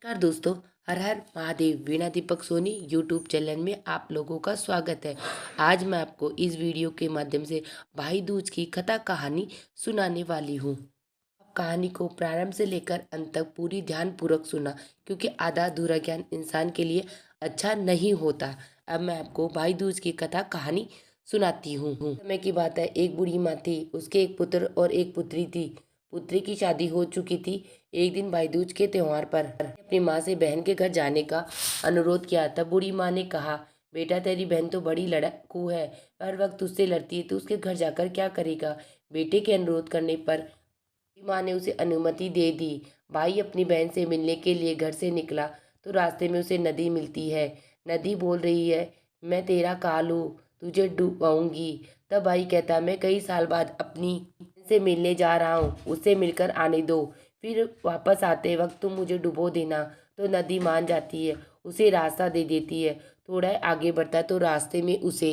नमस्कार दोस्तों। हर हर महादेव। वीणा Deepak Soni YouTube channel में आप लोगों का स्वागत है। आज मैं आपको इस वीडियो के माध्यम से भाई दूज की कथा कहानी सुनाने वाली हूँ। आप कहानी को प्रारंभ से लेकर अंत तक पूरी ध्यानपूर्वक सुना, क्योंकि आधा अधूरा ज्ञान इंसान के लिए अच्छा नहीं होता। अब मैं आपको भाई दूज की कथा कहानी सुनाती हूँ। समय की बात है, एक बूढ़ी माँ थी, उसके एक पुत्र और एक पुत्री थी। पुत्री की शादी हो चुकी थी। एक दिन भाई दूज के त्योहार पर अपनी माँ से बहन के घर जाने का अनुरोध किया। तब बूढ़ी माँ ने कहा, बेटा तेरी बहन तो बड़ी लड़ाकू है, हर वक्त उससे लड़ती है, तो उसके घर जाकर क्या करेगा। बेटे के अनुरोध करने पर बूढ़ी माँ ने उसे अनुमति दे दी। भाई अपनी बहन से मिलने के लिए घर से निकला तो रास्ते में उसे नदी मिलती है। नदी बोल रही है, मैं तेरा कालू, तुझे डुबाऊंगी। तब भाई कहता, मैं कई साल बाद अपनी से मिलने जा रहा हूँ, उससे मिलकर आने दो, फिर वापस आते वक्त तुम मुझे डुबो देना। तो नदी मान जाती है, उसे रास्ता दे देती है। थोड़ा आगे बढ़ता तो रास्ते में उसे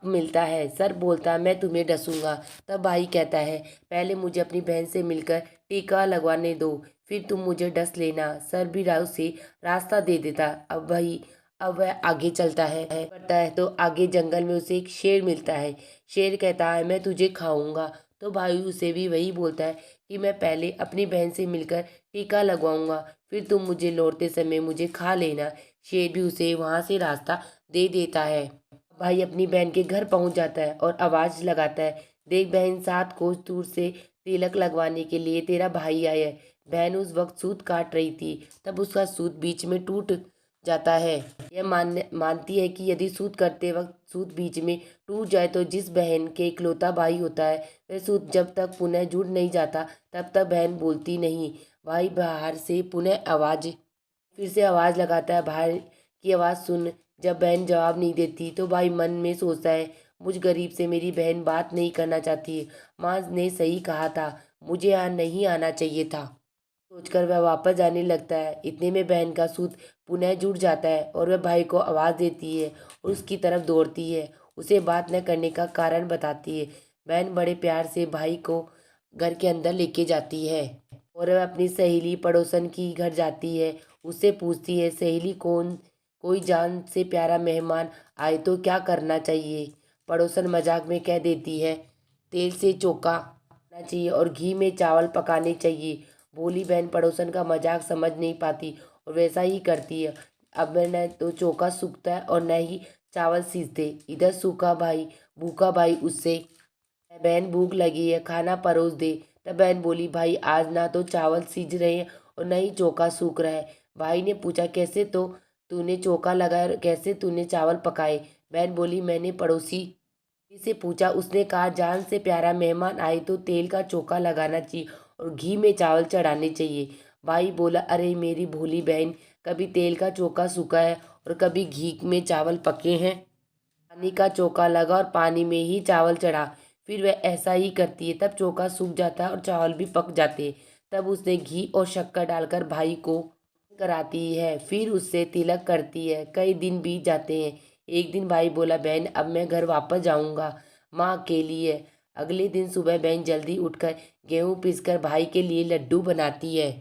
मिलता है। सर बोलता, मैं तुम्हें डसूंगा। तब भाई कहता है, पहले मुझे अपनी बहन से मिलकर टीका लगवाने दो, फिर तुम मुझे डस लेना। सर भी उसे रास्ता दे देता। अब वह आगे चलता है बढ़ता है तो आगे जंगल में उसे एक शेर मिलता है। शेर कहता है, मैं तुझे खाऊंगा। तो भाई उसे भी वही बोलता है कि मैं पहले अपनी बहन से मिलकर टीका लगवाऊंगा, फिर तुम मुझे लौटते समय मुझे खा लेना। शेर भी उसे वहां से रास्ता दे देता है। भाई अपनी बहन के घर पहुंच जाता है और आवाज लगाता है, देख बहन, 7 कोस दूर से तिलक लगवाने के लिए तेरा भाई आया है। बहन उस वक्त सूत काट रही थी, तब उसका सूत बीच में टूट जाता है। यह मानती है कि यदि सूत करते वक्त सूत बीच में टूट जाए तो जिस बहन के इकलौता भाई होता है, वह सूत जब तक पुनः जुड़ नहीं जाता तब तक बहन बोलती नहीं। भाई बाहर से पुनः आवाज फिर से आवाज लगाता है, बाहर की आवाज सुन। जब बहन जवाब नहीं देती तो भाई मन में सोचता है, मुझ गरीब से मेरी बहन बात नहीं करना चाहती। माँ ने सही कहा था, मुझे यहाँ नहीं आना चाहिए था। सोचकर वह वापस जाने लगता है। इतने में बहन का सूत पुनः जुड़ जाता है और वह भाई को आवाज देती है और उसकी तरफ दौड़ती है, उसे बात न करने का कारण बताती है। बहन बड़े प्यार से भाई को घर के अंदर लेके जाती है और वह अपनी सहेली पड़ोसन की घर जाती है। उससे पूछती है, सहेली कौन, कोई जान से प्यारा मेहमान आए तो क्या करना चाहिए। पड़ोसन मजाक में कह देती है, तेल से चोखा खाना चाहिए और घी में चावल पकाने चाहिए। भोली बहन पड़ोसन का मजाक समझ नहीं पाती और वैसा ही करती है। अब न तो चोखा सूखता है और न ही चावल सीजते। इधर सूखा भाई भूखा भाई उससे, बहन भूख लगी है, खाना परोस दे। तब बहन बोली, भाई आज ना तो चावल सीज रहे हैं और न ही चोखा सूख रहा है। भाई ने पूछा, कैसे तो तूने चोखा लगाया और कैसे तूने चावल पकाए। बहन बोली, मैंने पड़ोसी से पूछा, उसने कहा जान से प्यारा मेहमान आए तो तेल का चोखा लगाना चाहिए और घी में चावल चढ़ाने चाहिए। भाई बोला, अरे मेरी भोली बहन, कभी तेल का चोखा सूखा है और कभी घी में चावल पके हैं। पानी का चोखा लगा और पानी में ही चावल चढ़ा। फिर वह ऐसा ही करती है, तब चोखा सूख जाता है और चावल भी पक जाते हैं। तब उसने घी और शक्कर डालकर भाई को कराती है, फिर उससे तिलक करती है। कई दिन बीत जाते हैं। एक दिन भाई बोला, बहन अब मैं घर वापस जाऊंगा, माँ अकेली है। अगले दिन सुबह बहन जल्दी उठकर गेहूं पीसकर भाई के लिए लड्डू बनाती है।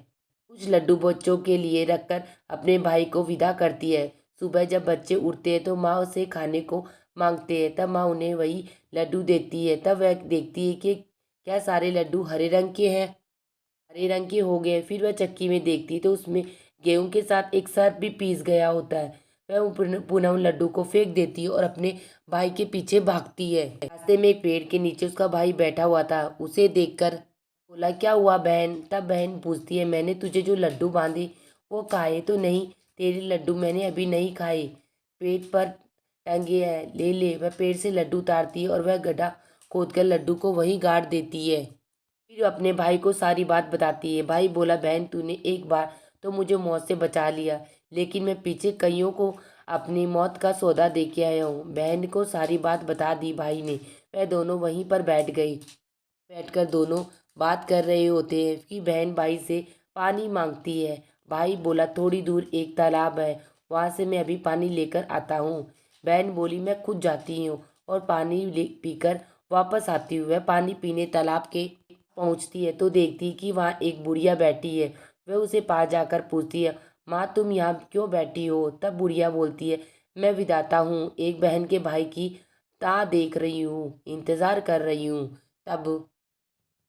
कुछ लड्डू बच्चों के लिए रखकर अपने भाई को विदा करती है। सुबह जब बच्चे उठते हैं तो माँ उसे खाने को मांगते हैं, तब माँ उन्हें वही लड्डू देती है। तब वह देखती है कि क्या सारे लड्डू हरे रंग के हैं, हरे रंग के हो गए। फिर वह चक्की में देखती है तो उसमें गेहूं के साथ एक साथ भी पीस गया होता है। वह पुनः उन लड्डू को फेंक देती है और अपने भाई के पीछे भागती है। रास्ते में एक पेड़ के नीचे उसका भाई बैठा हुआ था। उसे देखकर बोला, क्या हुआ बहन। तब बहन पूछती है, मैंने तुझे जो लड्डू बांधे वो खाए तो नहीं, तेरे लड्डू मैंने अभी नहीं खाए, पेट पर टंगे हैं, ले ले। वह पेड़ से लड्डू उतारती है और वह गड्ढा खोदकर लड्डू को वहीं गाड़ देती है। फिर अपने भाई को सारी बात बताती है। भाई बोला, बहन तूने एक बार तो मुझे मौत से बचा लिया, लेकिन मैं पीछे कईयों को अपनी मौत का सौदा दे के आया हूँ। बहन को सारी बात बता दी भाई ने। वह दोनों वहीं पर बैठ गई। बैठकर दोनों बात कर रहे होते हैं कि बहन भाई से पानी मांगती है। भाई बोला, थोड़ी दूर एक तालाब है, वहां से मैं अभी पानी लेकर आता हूँ। बहन बोली, मैं खुद जाती हूँ और पानी पीकर वापस आती हूँ। वह पानी पीने तालाब के पहुंचती है तो देखती है कि वहाँ एक बुढ़िया बैठी है। वह उसे पास जाकर पूछती है, माँ तुम यहाँ क्यों बैठी हो? तब बुढ़िया बोलती है, मैं विधाता हूँ, एक बहन के भाई की ता देख रही हूँ, इंतजार कर रही हूँ। तब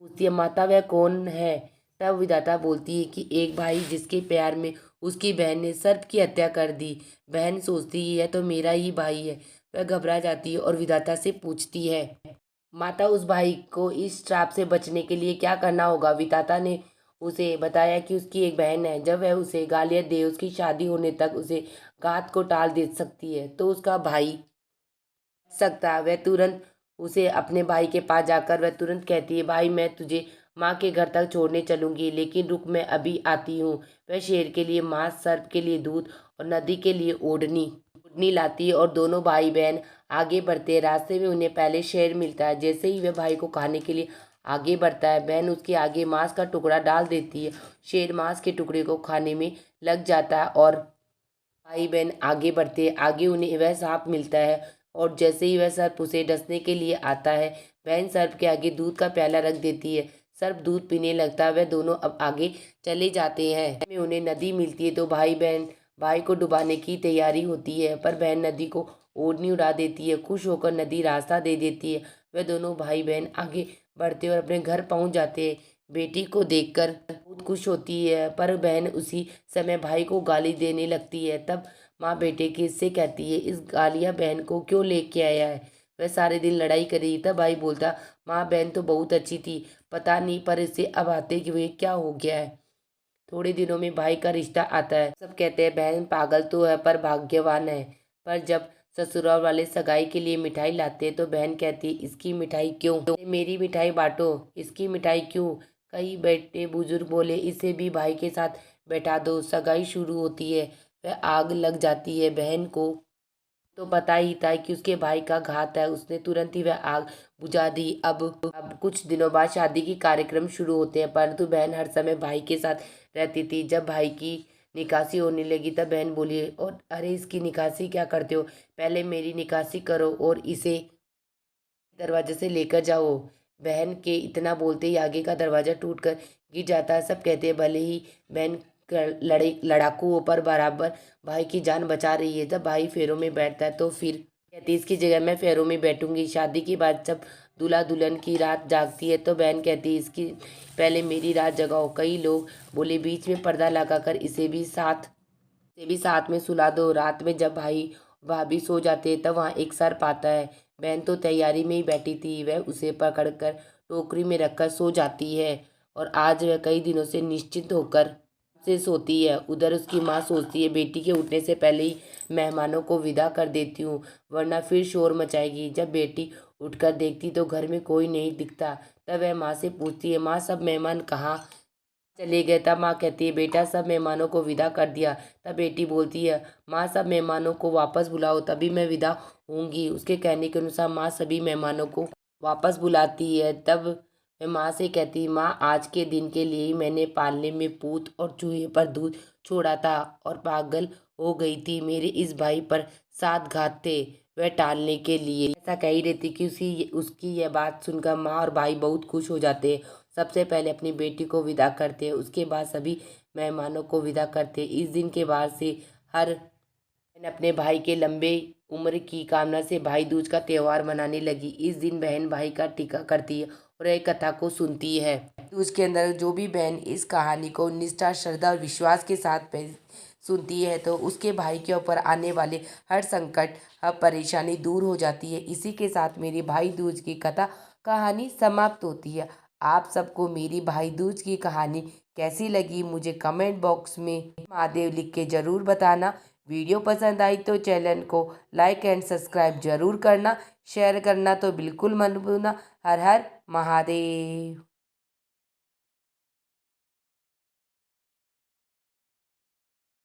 पूछती है, माता वह कौन है? तब विधाता बोलती है कि एक भाई जिसके प्यार में उसकी बहन ने सर्प की हत्या कर दी। बहन सोचती है यह तो मेरा ही भाई है। वह घबरा जाती है और विधाता से पूछती है, माता उस भाई को इस श्राप से बचने के लिए क्या करना होगा? विधाता ने उसे बताया कि उसकी एक बहन है, जब वह उसे गालियाँ दे उसकी शादी होने तक उसे घात को टाल दे सकती है तो उसका भाई सकता। वह तुरंत उसे अपने भाई के पास जाकर वह तुरंत कहती है, भाई मैं तुझे माँ के घर तक छोड़ने चलूंगी, लेकिन रुक मैं अभी आती हूँ। वह शेर के लिए मांस, सर्प के लिए दूध और नदी के लिए ओढ़नी ओढ़नी लाती है और दोनों भाई बहन आगे बढ़ते हैं। रास्ते में उन्हें पहले शेर मिलता है। जैसे ही वह भाई को खाने के लिए आगे बढ़ता है, बहन उसके आगे मांस का टुकड़ा डाल देती है। शेर मांस के टुकड़े को खाने में लग जाता है और भाई बहन आगे बढ़ते, आगे उन्हें वह सांप मिलता है और जैसे ही वह सर्प उसे डसने के लिए आता है, बहन सर्प के आगे दूध का प्याला रख देती है। सर्प दूध पीने लगता है। वह दोनों अब आगे चले जाते हैं। में उन्हें नदी मिलती है तो भाई बहन भाई को डुबाने की तैयारी होती है, पर बहन नदी को ओढ़नी उड़ा देती है। खुश होकर नदी रास्ता दे देती है। वह दोनों भाई बहन आगे बढ़ते और अपने घर पहुंच जाते हैं। बेटी को देखकर बहुत खुश होती है, पर बहन उसी समय भाई को गाली देने लगती है। तब माँ बेटे की इससे कहती है, इस गालिया बहन को क्यों लेके आया है? वह सारे दिन लड़ाई करी। तब भाई बोलता, माँ बहन तो बहुत अच्छी थी, पता नहीं पर इससे अब आते हुए क्या हो गया है। थोड़े दिनों में भाई का रिश्ता आता है। सब कहते हैं बहन पागल तो है पर भाग्यवान है। पर जब ससुराल वाले सगाई के लिए मिठाई लाते हैं तो बहन कहती है, इसकी मिठाई क्यों? मेरी मिठाई बांटो, इसकी मिठाई क्यों? कई बेटे बुजुर्ग बोले, इसे भी भाई के साथ बैठा दो। सगाई शुरू होती है। वह आग लग जाती है। बहन को तो पता ही था कि उसके भाई का घात है। उसने तुरंत ही वह आग बुझा दी। अब कुछ दिनों बाद शादी की कार्यक्रम शुरू होते हैं, परंतु बहन हर समय भाई के साथ रहती थी। जब भाई की निकासी होने लगी तब बहन बोली, और अरे इसकी निकासी क्या करते हो? पहले मेरी निकासी करो और इसे दरवाजे से लेकर जाओ। बहन के इतना बोलते ही आगे का दरवाजा टूटकर गिर जाता है। सब कहते हैं भले ही बहन लड़ाकू हो पर बराबर भाई की जान बचा रही है। जब भाई फेरों में बैठता है तो फिर कहती है, इसकी जगह मैं फेरों में बैठूंगी। शादी के बाद जब दूल्हा दुल्हन की रात जागती है तो बहन कहती है, इसकी पहले मेरी रात जगाओ। कई लोग बोले, बीच में पर्दा लगाकर इसे भी साथ में सुला दो। रात में जब भाई भाभी सो जाते हैं तब वहाँ एक सर्प आता है। बहन तो तैयारी में ही बैठी थी। वह उसे पकड़कर टोकरी में रखकर सो जाती है और आज वह कई दिनों से निश्चिंत होकर से सोती है। उधर उसकी माँ सोचती है, बेटी के उठने से पहले ही मेहमानों को विदा कर देती हूँ, वरना फिर शोर मचाएगी। जब बेटी उठकर देखती तो घर में कोई नहीं दिखता। तब वह माँ से पूछती है, माँ सब मेहमान कहाँ चले गए? तब माँ कहती है, बेटा सब मेहमानों को विदा कर दिया। तब बेटी बोलती है, माँ सब मेहमानों को वापस बुलाओ तभी मैं विदा होंगी। उसके कहने के अनुसार माँ सभी मेहमानों को वापस बुलाती है। तब मैं माँ से कहती, माँ आज के दिन के लिए ही मैंने पालने में पूत और चूहे पर दूध छोड़ा था और पागल हो गई थी। मेरे इस भाई पर 7 घात थे, वह टालने के लिए ऐसा कह ही रहती कि उसकी यह बात सुनकर माँ और भाई बहुत खुश हो जाते हैं। सबसे पहले अपनी बेटी को विदा करते हैं, उसके बाद सभी मेहमानों को विदा करते हैं। इस दिन के बाद से हर बहन अपने भाई के लंबे उम्र की कामना से भाई दूज का त्योहार मनाने लगी। इस दिन बहन भाई का टीका करती है और एक कथा को सुनती है। दूज के अंदर जो भी बहन इस कहानी को निष्ठा, श्रद्धा और विश्वास के साथ सुनती है तो उसके भाई के ऊपर आने वाले हर संकट, हर परेशानी दूर हो जाती है। इसी के साथ मेरी भाई दूज की कथा कहानी समाप्त होती है। आप सबको मेरी भाई दूज की कहानी कैसी लगी मुझे कमेंट बॉक्स में महादेव लिख के ज़रूर बताना। वीडियो पसंद आई तो चैनल को लाइक एंड सब्सक्राइब जरूर करना। शेयर करना तो बिल्कुल मत भूलना। हर हर महादेव।